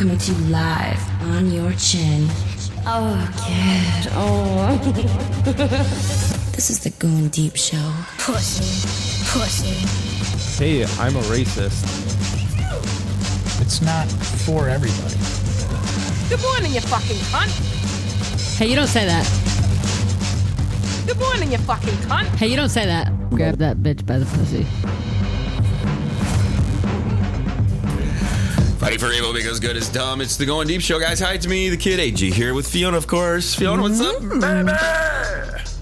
coming to you live on your chin. Oh, kid. Oh. This is the Goin Deep Show. Pussy. Hey, I'm a racist. It's not for everybody. Good morning, you fucking cunt. Hey, you don't say that. Good morning, you fucking cunt. Hey, you don't say that. Grab that bitch by the pussy. Fighting for evil because good is dumb. It's the Goin Deep Show, guys. Hi, it's me, the kid AG, here with Fiona, of course. Fiona, what's up, baby?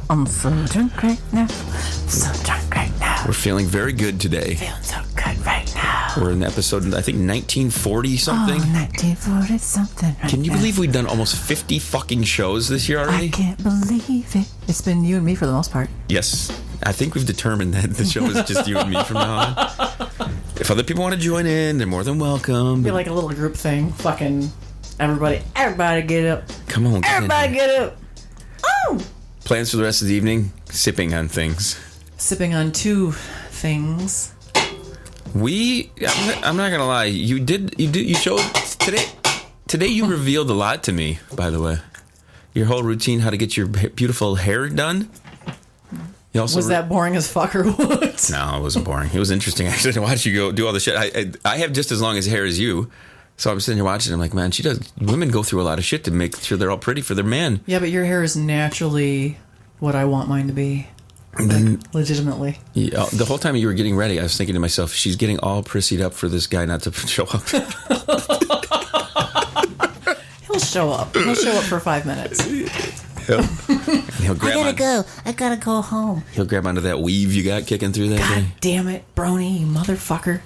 I'm so drunk right now. So drunk right now. We're feeling very good today. Feeling so good right now. We're in episode, I think, 1940 something. Oh, 1940 something right Can you now. believe we've done almost 50 fucking shows this year already? I can't believe it. It's been you and me for the most part. Yes. I think we've determined that the show is just you and me from now on. If other people want to join in, they're more than welcome. Be like a little group thing. Fucking everybody get up. Come on, Everybody get up. Oh! Plans for the rest of the evening? Sipping on things. Sipping on two things. I'm not gonna lie. You showed today you revealed a lot to me, by the way. Your whole routine, how to get your beautiful hair done. You also Was that boring as fuck or what? No, it wasn't boring. It was interesting actually to watch you go do all the shit. I have just as long as hair as you, so I'm sitting here watching. I'm like, man, women go through a lot of shit to make sure they're all pretty for their man. Yeah, but your hair is naturally what I want mine to be. Like, legitimately. Yeah, the whole time you were getting ready, I was thinking to myself, she's getting all prissied up for this guy not to show up. He'll show up. He'll show up for 5 minutes. Yep. He'll grab I gotta go home. He'll grab onto that weave you got kicking through that God thing. damn it, Brony, you motherfucker.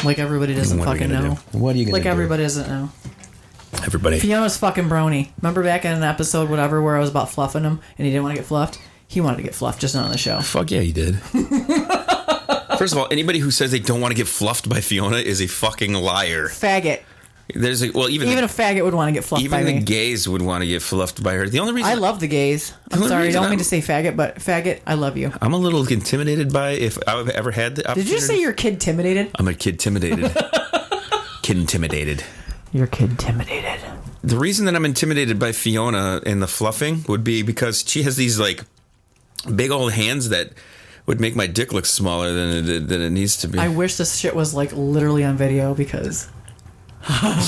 Like everybody doesn't What are you fucking gonna know. do? What are you gonna Like do? everybody doesn't know. Everybody. Fiona's fucking Brony. Remember back in an episode, whatever, where I was about fluffing him and he didn't want to get fluffed? He wanted to get fluffed, just not on the show. Fuck yeah, he did. First of all, anybody who says they don't want to get fluffed by Fiona is a fucking liar. Faggot. There's even a faggot would want to get fluffed by me. Even the gays would want to get fluffed by her. The only reason I love the gays. I'm sorry, I don't mean to say faggot, but faggot, I love you. I'm a little intimidated by if I've ever had the opportunity. Did you say you're kid-intimidated? I'm a kid-intimidated. Kid-intimidated. You're kid-intimidated. The reason that I'm intimidated by Fiona in the fluffing would be because she has these like big old hands that would make my dick look smaller than it needs to be. I wish this shit was like literally on video because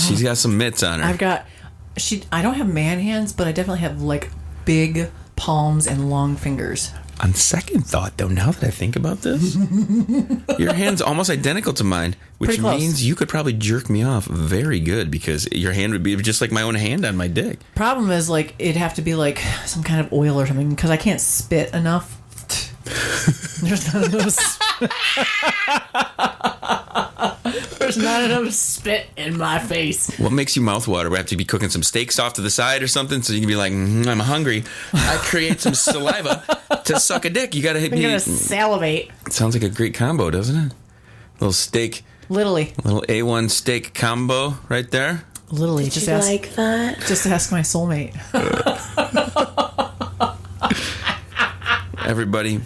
she's got some mitts on her. I don't have man hands, but I definitely have like big palms and long fingers. On second thought, though, now that I think about this, your hand's almost identical to mine, which means you could probably jerk me off very good because your hand would be just like my own hand on my dick. Problem is, like, it'd have to be like some kind of oil or something because I can't spit enough. There's not enough. There's not enough spit in my face. What makes you mouthwater? We have to be cooking some steaks off to the side or something so you can be like, I'm hungry. I create some saliva to suck a dick. You got to hit me. I'm gonna salivate. It sounds like a great combo, doesn't it? Little steak. Literally. Little A1 steak combo right there. Literally. Did you like that? Just ask my soulmate. Everybody,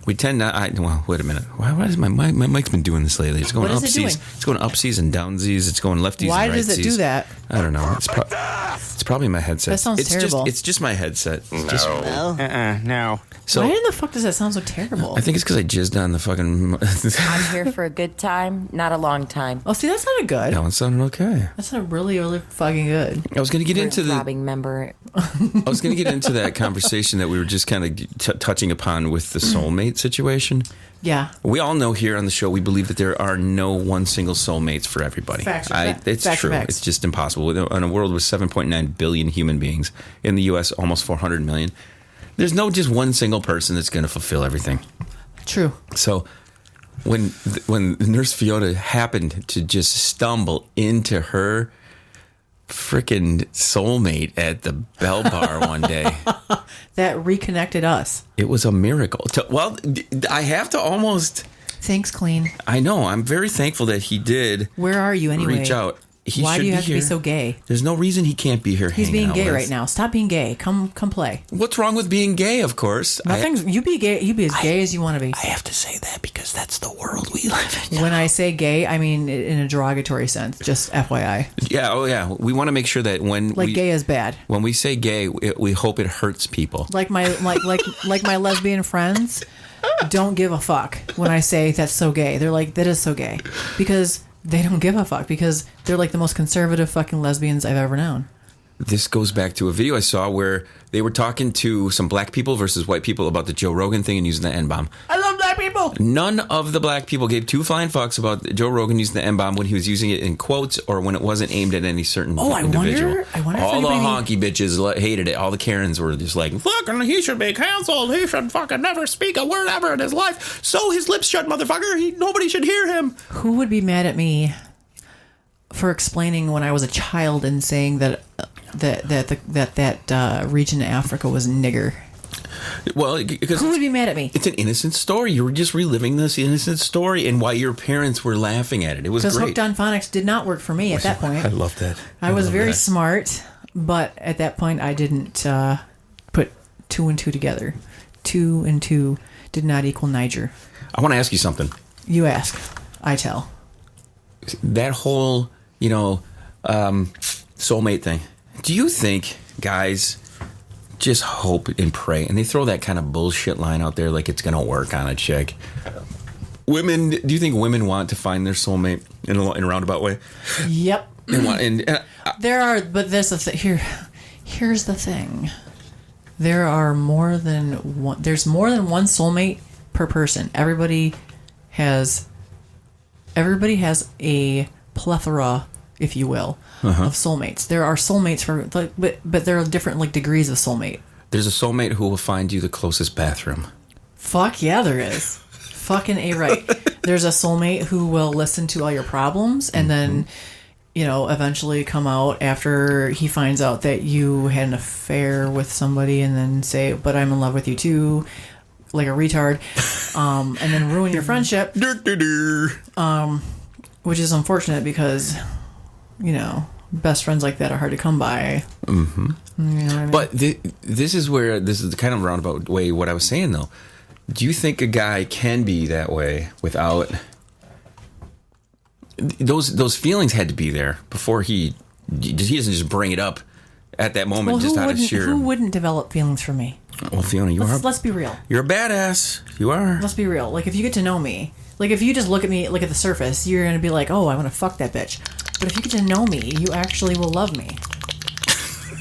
we tend not. Well, wait a minute. Why is my mic's been doing this lately? It's going What is it upsies. doing? It's going upsies and downsies. It's going lefties Why and rightsies. does it do that? I don't know. It's probably my headset. That sounds terrible. It's just my headset. No. So Why in the fuck does that sound so terrible? I think it's because I jizzed on the fucking. I'm here for a good time, not a long time. Oh, see, that sounded good. That one sounded okay. That sounded really, really fucking good. I was going to get into the. Robbing member. I was going to get into that conversation that we were just kind of touching upon with the soulmate situation. Yeah. We all know here on the show we believe that there are no one single soulmates for everybody. It's true. It's just impossible. In a world with 7.9 billion human beings, in the U.S. almost 400 million, there's no just one single person that's going to fulfill everything. True. So when Nurse Fiona happened to just stumble into her freaking soulmate at the Bell Bar one day. That reconnected us. It was a miracle. Well, I have to almost... Thanks, Clean. I know. I'm very thankful that he did... Where are you anyway? Reach out. Why do you have to be so gay? There's no reason he can't be here. He's being gay right now. Stop being gay. Come play. What's wrong with being gay? Of course, nothing's. You be gay. You be as gay as you want to be. I have to say that because that's the world we live in. When I say gay, I mean in a derogatory sense. Just FYI. Yeah. Oh yeah. We want to make sure that gay is bad. When we say gay, we hope it hurts people. Like my my lesbian friends don't give a fuck when I say that's so gay. They're like, that is so gay, because they don't give a fuck, because they're like the most conservative fucking lesbians I've ever known. This goes back to a video I saw where they were talking to some black people versus white people about the Joe Rogan thing and using the N-bomb. I love black people. None of the black people gave two flying fucks about Joe Rogan using the N-bomb when he was using it in quotes or when it wasn't aimed at any certain individual. I wonder all the honky bitches hated it. All the Karens were just like, fucking, he should be canceled. He should fucking never speak a word ever in his life. So his lips shut, motherfucker. Nobody should hear him. Who would be mad at me for explaining when I was a child and saying that region of Africa was nigger? Well, because who would be mad at me? It's an innocent story. You were just reliving this innocent story and why your parents were laughing at it. It was great. Because Hooked on Phonics did not work for me at that point. I love that. I was very smart, but at that point I didn't put 2 and 2 together. 2 and 2 did not equal Niger. I want to ask you something. You ask, I tell. That whole, soulmate thing. Do you think guys just hope and pray, and they throw that kind of bullshit line out there like it's going to work on a chick? Women, do you think women want to find their soulmate in a roundabout way? Yep. There are, but there's the thing. Here's the thing. There's more than one soulmate per person. Everybody has a plethora, if you will, of soulmates. There are soulmates but there are different degrees of soulmate. There's a soulmate who will find you the closest bathroom. Fuck yeah, there is. Fucking A right. There's a soulmate who will listen to all your problems and then, eventually come out after he finds out that you had an affair with somebody and then say, but I'm in love with you too, like a retard, and then ruin your friendship. Which is unfortunate because, best friends like that are hard to come by. Mm-hmm. You know what I mean? But this is the kind of roundabout way what I was saying, though. Do you think a guy can be that way without... Those feelings had to be there before he doesn't just bring it up at that moment out of sheer... Who wouldn't develop feelings for me? Well, Fiona, let's be real. You're a badass. You are. Let's be real. If you get to know me... if you just look at me, look at the surface, you're going to be like, oh, I want to fuck that bitch. But if you get to know me, you actually will love me.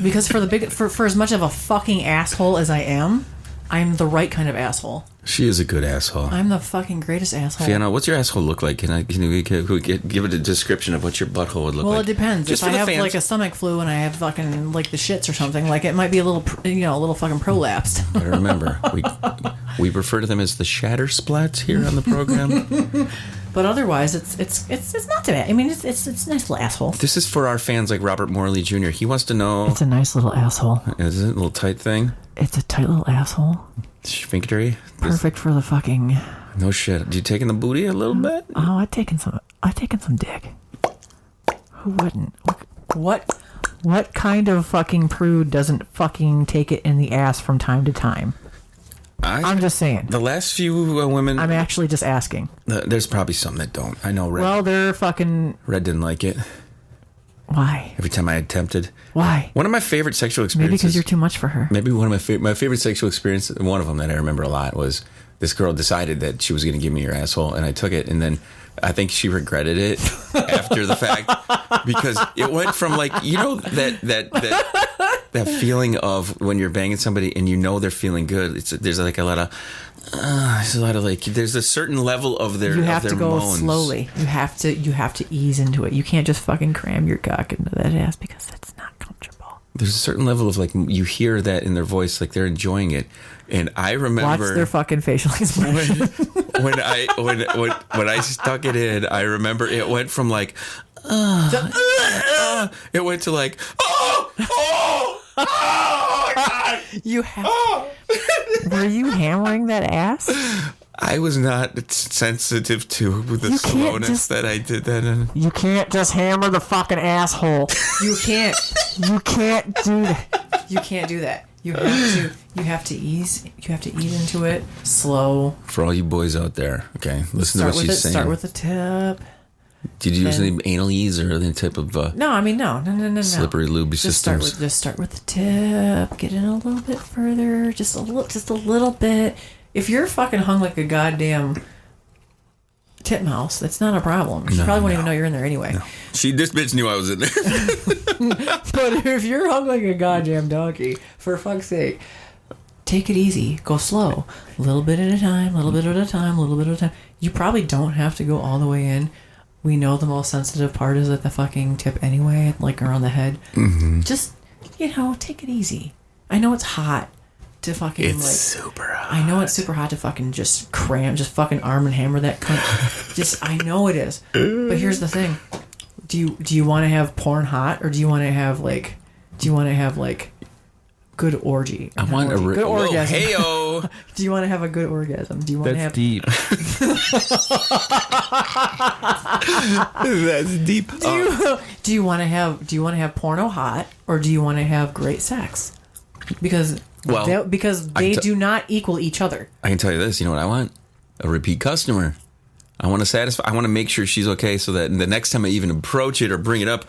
Because for as much of a fucking asshole as I am, I'm the right kind of asshole. She is a good asshole. I'm the fucking greatest asshole. Fiona, what's your asshole look like? Can we give it a description of what your butthole would look like? Well, it depends. Just if I have a stomach flu and I have fucking the shits or something, it might be a little fucking prolapsed. But remember, we refer to them as the shatter splats here on the program. But otherwise, it's not too bad. I mean, it's a nice little asshole. This is for our fans like Robert Morley Jr. He wants to know. It's a nice little asshole. Is it a little tight thing? It's a tight little asshole. Sphinctery. Perfect for the fucking. No shit. Do you taking the booty a little bit? Oh, I've taken some dick. Who wouldn't? What kind of fucking prude doesn't fucking take it in the ass from time to time? I'm just saying. The last few women... I'm actually just asking. There's probably some that don't. I know Red. Well, they're fucking... Red didn't like it. Why? Every time I attempted. Why? One of my favorite sexual experiences... Maybe because you're too much for her. Maybe one of my favorite sexual experiences, one of them that I remember a lot, was this girl decided that she was going to give me her asshole, and I took it, and then I think she regretted it after the fact, because it went from that feeling of when you're banging somebody and they're feeling good. There's a lot of there's a certain level of their. You have to go moans. slowly. You have to ease into it. You can't just fucking cram your cock into that ass because it's not comfortable. There's a certain level of you hear that in their voice, they're enjoying it. And I remember watch their fucking facial expression. when I stuck it in, I remember it went from it went to God. Were you hammering that ass? I was not sensitive to the slowness that I did that in. You can't just hammer the fucking asshole. You can't. You can't do that. You can't do that. You have to ease into it slow. For all you boys out there, okay, listen to what she's saying. Start with the tip. Did you use any anal ease or any type of no. slippery lube systems? Just start with the tip. Get in a little bit further. Just a little bit. If you're fucking hung like a goddamn titmouse, that's not a problem. She probably won't even know you're in there anyway. No. This bitch knew I was in there. But if you're hung like a goddamn donkey, for fuck's sake, take it easy. Go slow. A little bit at a time, little bit at a time. You probably don't have to go all the way in. We know the most sensitive part is at the fucking tip anyway, like around the head. Mm-hmm. Just, take it easy. I know it's hot to fucking It's super hot. I know it's super hot to fucking just fucking arm and hammer that cunt. I know it is. But here's the thing. Do you want to have porn hot, or do you want to have good orgy? I want a good orgasm. Hey-o. Do you want to have a good orgasm? Do you want to have deep. That's deep. Do you want to have porno hot, or do you want to have great sex? Because they do not equal each other. I can tell you this. You know what I want? A repeat customer. I want to satisfy. I want to make sure she's okay, so that the next time I even approach it or bring it up,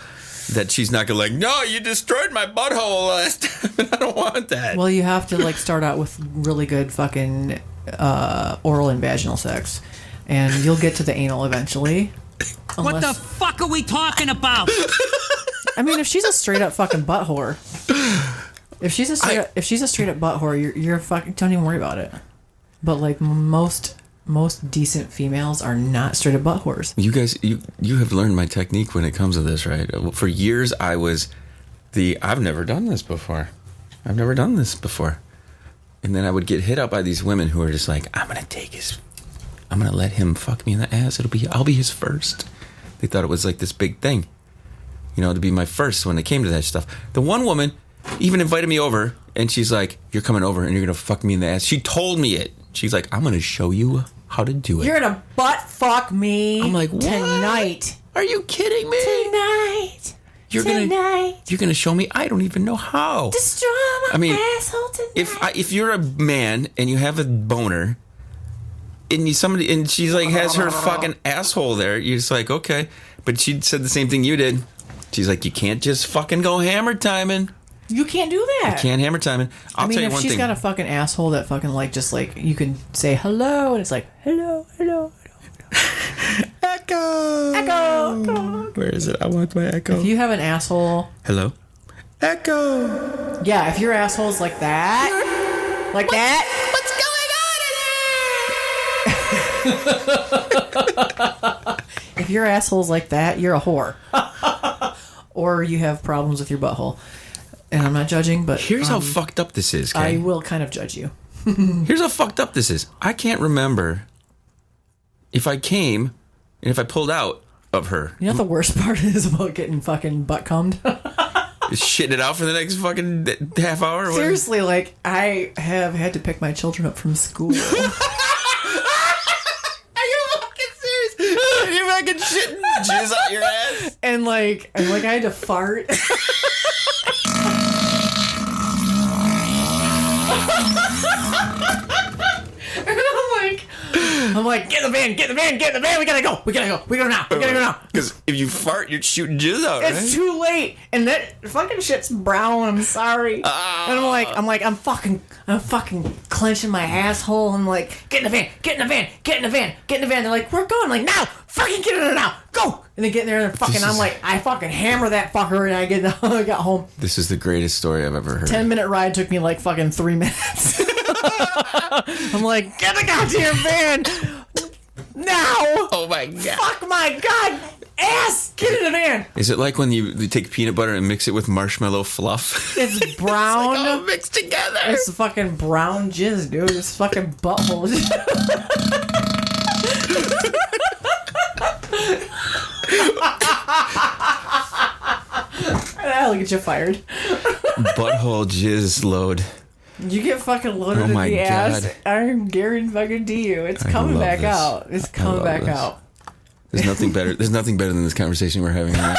that she's not gonna no, you destroyed my butthole last time. I don't want that. Well, you have to start out with really good fucking oral and vaginal sex, and you'll get to the anal eventually. What the fuck are we talking about? I mean, if she's a straight up fucking butt whore, if she's a straight up butt whore, you're fucking don't even worry about it. But most decent females are not straight up butt whores. You guys, you have learned my technique when it comes to this, right? For years, I was I've never done this before. And then I would get hit up by these women who are just like, I'm going to let him fuck me in the ass. I'll be his first. They thought it was like this big thing, to be my first when it came to that stuff. The one woman even invited me over, and she's like, you're coming over and you're going to fuck me in the ass. She told me it. She's like, I'm going to show you how to do it. You're going to butt fuck me. I'm like, what? Tonight. Are you kidding me? Tonight. You're gonna show me? I don't even know how. Destroy my asshole tonight. If you're a man and you have a boner, and she's like has her fucking asshole there, you're just like, okay. But she said the same thing you did. She's like, you can't just fucking go hammer timing. You can't do that. You can't hammer timing. I'll tell you one thing. If she's got a fucking asshole that fucking you can say hello, and it's like hello. Echo. Where is it? I want my echo. If you have an asshole. Hello. Echo. Yeah, if your asshole's like that. What's going on in here? If your asshole's like that, you're a whore. Or you have problems with your butthole. And I'm not judging, but... Here's how fucked up this is, okay? I will kind of judge you. Here's how fucked up this is. I can't remember if I came and if I pulled out of her. You know what the worst part is about getting fucking butt cummed? Shitting it out for the next fucking half hour? Seriously, I have had to pick my children up from school. Are you fucking serious? You fucking shitting jizz out your ass? And I had to fart. I'm like, get in the van, we gotta go now. Because if you fart, you're shooting jizz out, right? It's too late, and that fucking shit's brown. I'm sorry. And I'm fucking clenching my asshole. I'm like, get in the van. They're like, we're going. I'm like, now, fucking get in there now, go. And they get in there and I fucking hammer that fucker, and I got home. This is the greatest story I've ever heard. 10-minute ride took me fucking 3 minutes. I'm like, get the goddamn van now! Oh my god! Fuck my god! Ass! Get in the van! Is it like when you take peanut butter and mix it with marshmallow fluff? It's brown. It's all mixed together. It's fucking brown jizz, dude. It's fucking butthole. I'll get you fired. Butthole jizz load. You get fucking loaded in the ass. I'm guaranteeing fucking to you. It's coming back out. It's coming back out. There's nothing better. There's nothing better than this conversation we're having right now.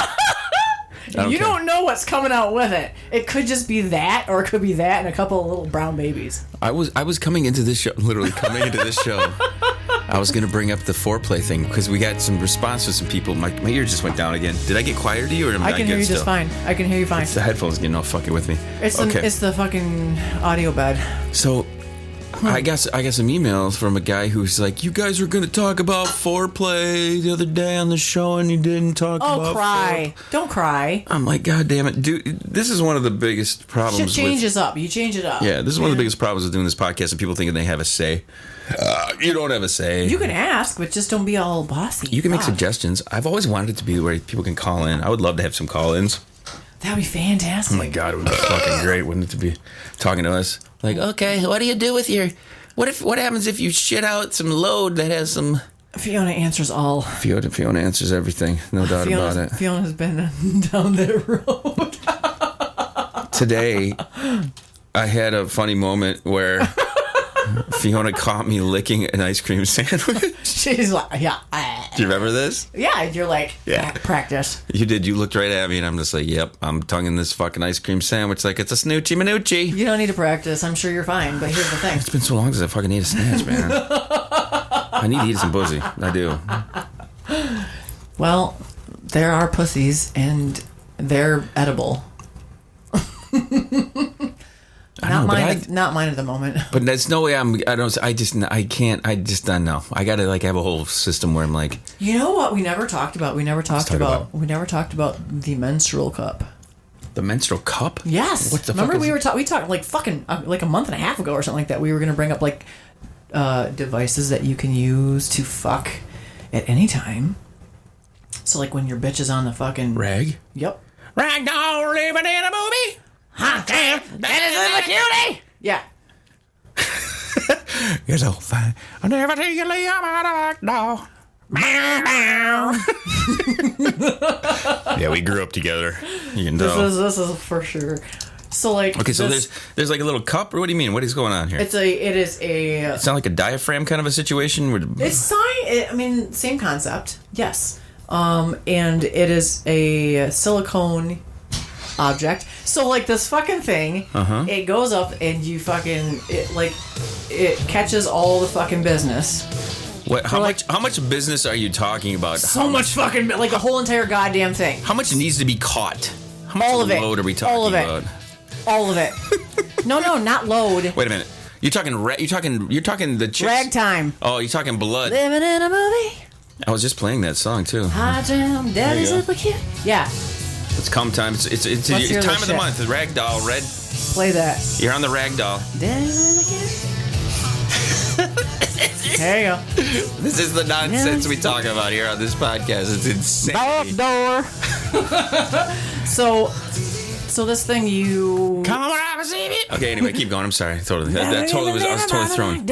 You don't know what's coming out with it. It could just be that, or it could be that and a couple of little brown babies. I was coming into this show, literally coming into this show. I was going to bring up the foreplay thing because we got some response from some people. My ear just went down again. Did I get quieter to you, or am I can hear you just fine. I can hear you fine. It's the headphones getting all fucking with me. It's the fucking audio bed. So, I got some emails from a guy who's like, "You guys were going to talk about foreplay the other day on the show, and you didn't talk about." Oh, cry! Don't cry. I'm like, God damn it, dude! This is one of the biggest problems. Shit changes up. You change it up. Yeah, this is one of the biggest problems with doing this podcast, and people thinking they have a say. You don't have a say. You can ask, but just don't be all bossy. You can make suggestions. I've always wanted it to be where people can call in. I would love to have some call-ins. That'd be fantastic. Oh my God, it would be fucking great, wouldn't it, to be talking to us? Like, okay, what do you do with your... What happens if you shit out some load that has some... Fiona answers all. Fiona answers everything, no doubt about it. Fiona's been down that road. Today, I had a funny moment where... Fiona caught me licking an ice cream sandwich. She's like, yeah. Do you remember this? Yeah, you're like, practice. You did. You looked right at me, and I'm just like, yep, I'm tonguing this fucking ice cream sandwich like it's a snoochie manucci. You don't need to practice. I'm sure you're fine, but here's the thing. It's been so long since I fucking ate a snatch, man. I need to eat some pussy. I do. Well, there are pussies, and they're edible. Not mine at the moment. But there's no way I don't know. I gotta like have a whole system where I'm like, you know what we never talked about? We never talked about the menstrual cup. The menstrual cup? Yes. What the Remember fuck? We talked like fucking like a month and a half ago or something like that. We were gonna bring up like devices that you can use to fuck at any time. So like when your bitch is on the fucking rag. Yep. Rag doll living in a movie. Hot damn, that is a cutie. Yeah. You're so fine. I never take you leave out of rag doll. Yeah, we grew up together. You can tell. This is for sure. So like, okay, so there's like a little cup, or what do you mean? What is going on here? It is a. It's not like a diaphragm kind of a situation. I mean, same concept. Yes. And it is a silicone object. So like this fucking thing, it goes up and you fucking it catches all the fucking business. What? How much business are you talking about? So much fucking like the whole entire goddamn thing. How much needs to be caught? How much all of it. Load are we talking about? All of it. No, not load. Wait a minute. You're talking the chicks. Rag time. Oh, you're talking blood. Living in a movie. I was just playing that song too. Hot damn, daddy's a cute. Yeah. It's come time. It's time of the month. The ragdoll, Red. Play that. You're on the ragdoll. There you go. This is the nonsense we talk about here on this podcast. It's insane. Door. So this thing you come on, see me. Okay, anyway, keep going. I'm sorry. I was totally thrown.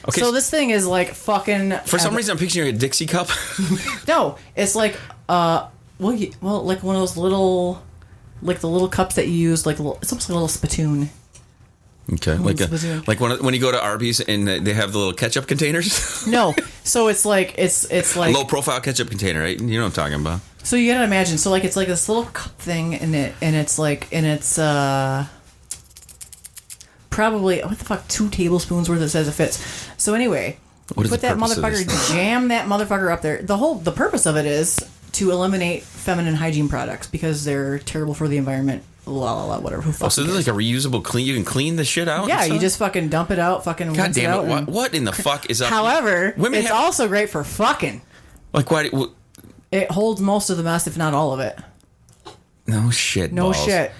Okay. So this thing is like fucking. For some reason, I'm picturing a Dixie cup. No, it's like like one of those little, like the little cups that you use, like it's almost like a little spittoon. Okay, like when you go to Arby's and they have the little ketchup containers. No, so it's like low profile ketchup container, right? You know what I'm talking about. So you gotta imagine. So like it's like this little cup thing, and it's probably what the fuck 2 tablespoons worth. It says it fits. So anyway, put that motherfucker, jam that motherfucker up there. The purpose of it is to eliminate feminine hygiene products because they're terrible for the environment. Whatever. Who so this is like a reusable clean. You can clean the shit out. Yeah, you just fucking dump it out. Fucking. God damn it! What in the fuck is up? However, it's also great for fucking. Like why? It holds most of the mess, if not all of it. No shit. No balls. Shit.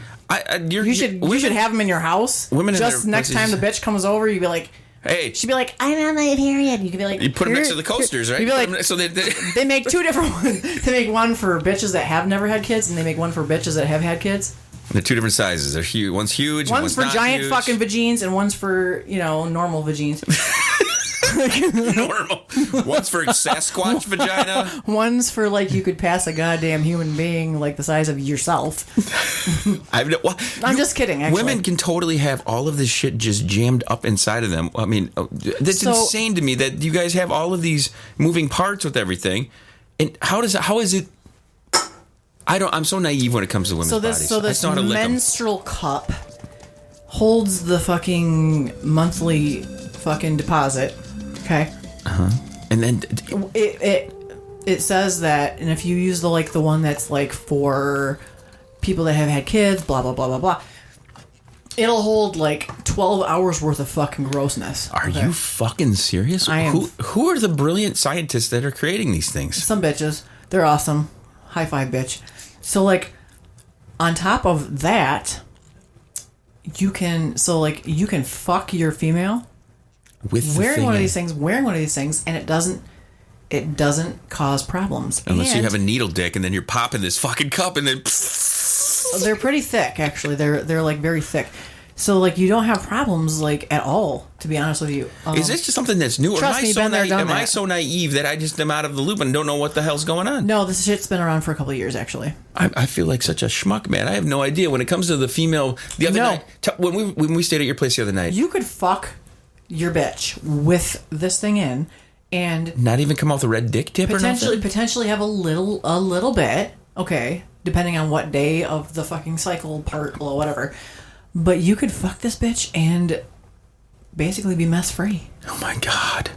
You should have them in your house. Women just next time the bitch comes over, you'd be like, hey. She'd be like, I'm on my period. You could be like, you put them next to the coasters, right? You'd be like, so they make 2 different ones. They make one for bitches that have never had kids, and they make one for bitches that have had kids. They're 2 different sizes. They're huge. One's huge. One's for not giant huge. fucking vagines, and one's for normal vagines. Normal. One's for Sasquatch vagina. One's for like you could pass a goddamn human being like the size of yourself. I'm just kidding. Actually, women can totally have all of this shit just jammed up inside of them. I mean, that's insane to me that you guys have all of these moving parts with everything. And how is it? I'm so naive when it comes to women's bodies. So this menstrual cup holds the fucking monthly fucking deposit. Okay. And then it says that, and if you use the one that's like for people that have had kids, blah blah blah blah blah, it'll hold like 12 hours worth of fucking grossness. Are you fucking serious? I am. Who are the brilliant scientists that are creating these things? Some bitches. They're awesome. High five, bitch. So like, on top of that, you can fuck your female with wearing one of these things, and it doesn't cause problems. Unless you have a needle dick, and then you're popping this fucking cup, and then they're pretty thick. Actually, they're like very thick. So like you don't have problems like at all. To be honest with you, is this just something that's new? Or am I so naive that I just am out of the loop and don't know what the hell's going on? No, this shit's been around for a couple of years actually. I feel like such a schmuck, man. I have no idea when it comes to the female. The other night, when we stayed at your place the other night, you could fuck your bitch with this thing in, and not even come off the red dick tip or nothing. Potentially have a little bit. Okay, depending on what day of the fucking cycle part or whatever. But you could fuck this bitch and basically be mess free. Oh my god,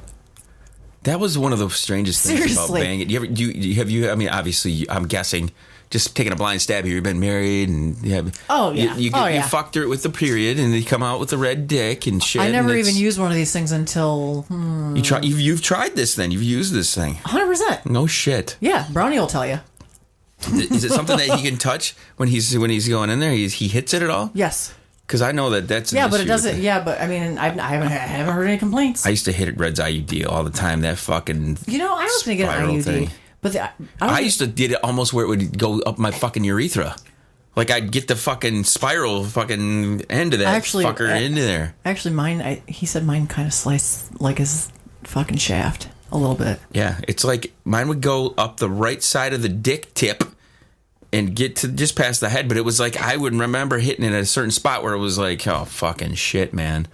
that was one of the strangest things about banging. I mean, obviously, I'm guessing, just taking a blind stab here. You've been married, and you fucked her with the period, and you come out with the red dick and shit. I never even used one of these things until You've tried this. Then you've used this thing. 100%. No shit. Yeah, Brony will tell you. Is it something that he can touch when he's going in there? He hits it at all? Yes. Because I know that's an but issue it doesn't. Yeah, but I mean, I haven't heard any complaints. I used to hit it Red's IUD all the time. That fucking I was going to get an IUD, thing. but I used to did it almost where it would go up my fucking urethra. Like I'd get the fucking spiral fucking end of that fucker into there. Actually, mine. He said mine kind of sliced like his fucking shaft a little bit. Yeah, it's like mine would go up the right side of the dick tip and get to just past the head, but it was like I would remember hitting it at a certain spot where it was like, oh fucking shit, man.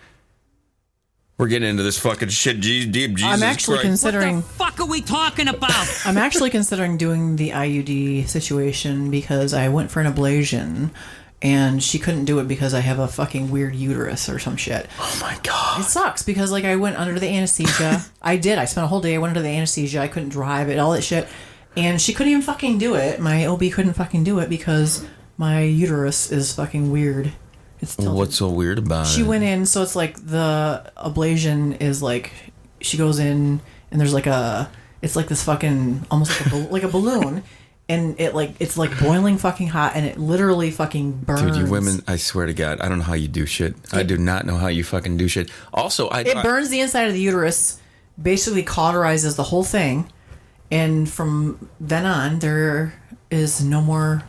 We're getting into this fucking shit deep. Jesus I'm actually Christ. considering. What the fuck are we talking about? I'm actually considering doing the IUD situation because I went for an ablation, and she couldn't do it because I have a fucking weird uterus or some shit. Oh my god. It sucks because like I went under the anesthesia. I spent a whole day. I went under the anesthesia. I couldn't drive it. All that shit. And she couldn't even fucking do it. My OB couldn't fucking do it because my uterus is fucking weird. It's tilted. What's so weird about it? She went in, so it's like the ablation is like, she goes in and there's like it's like this fucking, almost like a balloon. And it's like boiling fucking hot, and it literally fucking burns. Dude, you women, I swear to God, I don't know how you do shit. I do not know how you fucking do shit. Also, it burns the inside of the uterus, basically cauterizes the whole thing. And from then on, there is no more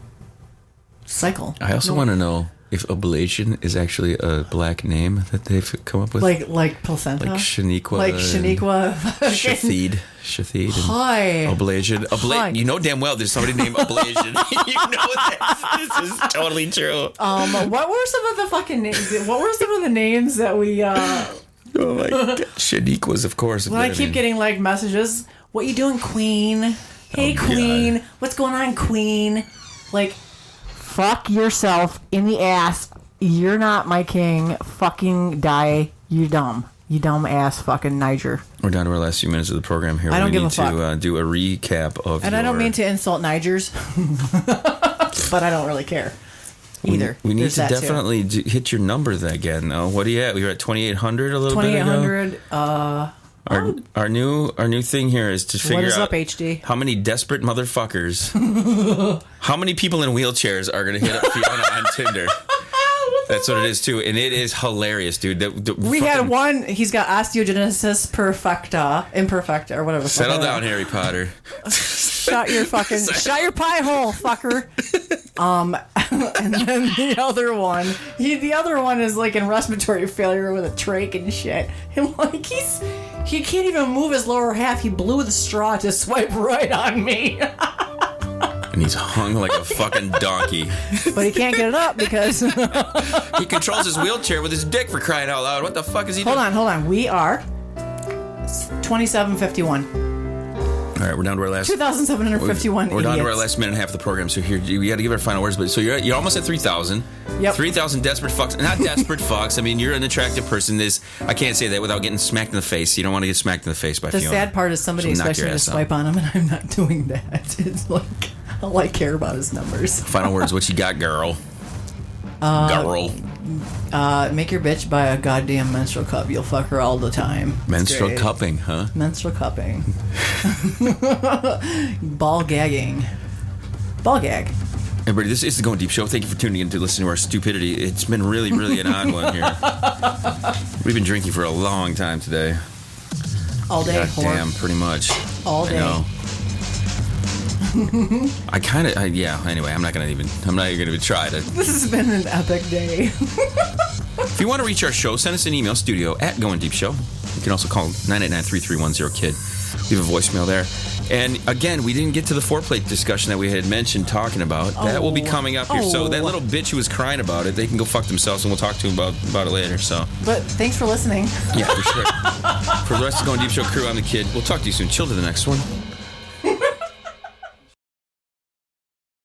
cycle. I also want to know if ablation is actually a black name that they've come up with. Like placenta? Like Shaniqua. Like Shaniqua. Shathid. Hi. Ablation. Hi. You know damn well there's somebody named Ablation. You know this is totally true. What were some of the fucking names? What were some of the names that we... Oh my God. Shaniqua's, of course. Well, I keep getting like messages... What you doing, Queen? Hey, Queen. God. What's going on, Queen? Like, fuck yourself in the ass. You're not my king. Fucking die. You dumb. You dumb ass fucking Niger. We're down to our last few minutes of the program here. I don't give a fuck. We need to do a recap of And I don't mean to insult Nigers, but I don't really care either. We need to definitely hit your number again. What are you at? We were at 2,800 a little bit ago? 2,800, Our new thing here is to figure out HD? How many desperate motherfuckers, how many people in wheelchairs are going to hit up Fiona on Tinder. That's what it is too, and it is hilarious, dude. We had one. He's got osteogenesis imperfecta, or whatever. Settle down, Harry Potter. Shut your pie hole, fucker. And then the other one is like in respiratory failure with a trach and shit. And like he can't even move his lower half. He blew the straw to swipe right on me. And he's hung like a fucking donkey. But he can't get it up because he controls his wheelchair with his dick, for crying out loud. What the fuck is he doing? Hold on. We are 27:51. All right, we're down to our last 2,751. We're down to our last minute and a half of the program. So here we got to give our final words. But so you're almost at 3,000. Yep. 3,000 desperate fucks. Not desperate fucks. I mean, you're an attractive person. I can't say that without getting smacked in the face. You don't want to get smacked in the face by The Fiona. sad part is somebody expects me to swipe on him, and I'm not doing that. It's like all I care about is numbers. Final words. What you got, girl? Girl. Make your bitch buy a goddamn menstrual cup. You'll fuck her all the time. Menstrual cupping, huh? Menstrual cupping. Ball gagging. Ball gag. Everybody, this is the Goin Deep Show. Thank you for tuning in to listen to our stupidity. It's been really, really an odd one here. We've been drinking for a long time today. All day. Damn, pretty much. All day. I know. Anyway, I'm not gonna even try to. This has been an epic day. If you want to reach our show, send us an email, studio@Goin Deep Show. You can also call 989-3310-KID. Leave a voicemail there. And again, we didn't get to the foreplay discussion that we had mentioned talking about. That will be coming up here. So that little bitch who was crying about it, they can go fuck themselves, and we'll talk to them about it later. So. But thanks for listening. Yeah, for sure. For the rest of the Goin Deep Show crew, I'm the Kid. We'll talk to you soon. Chill to the next one.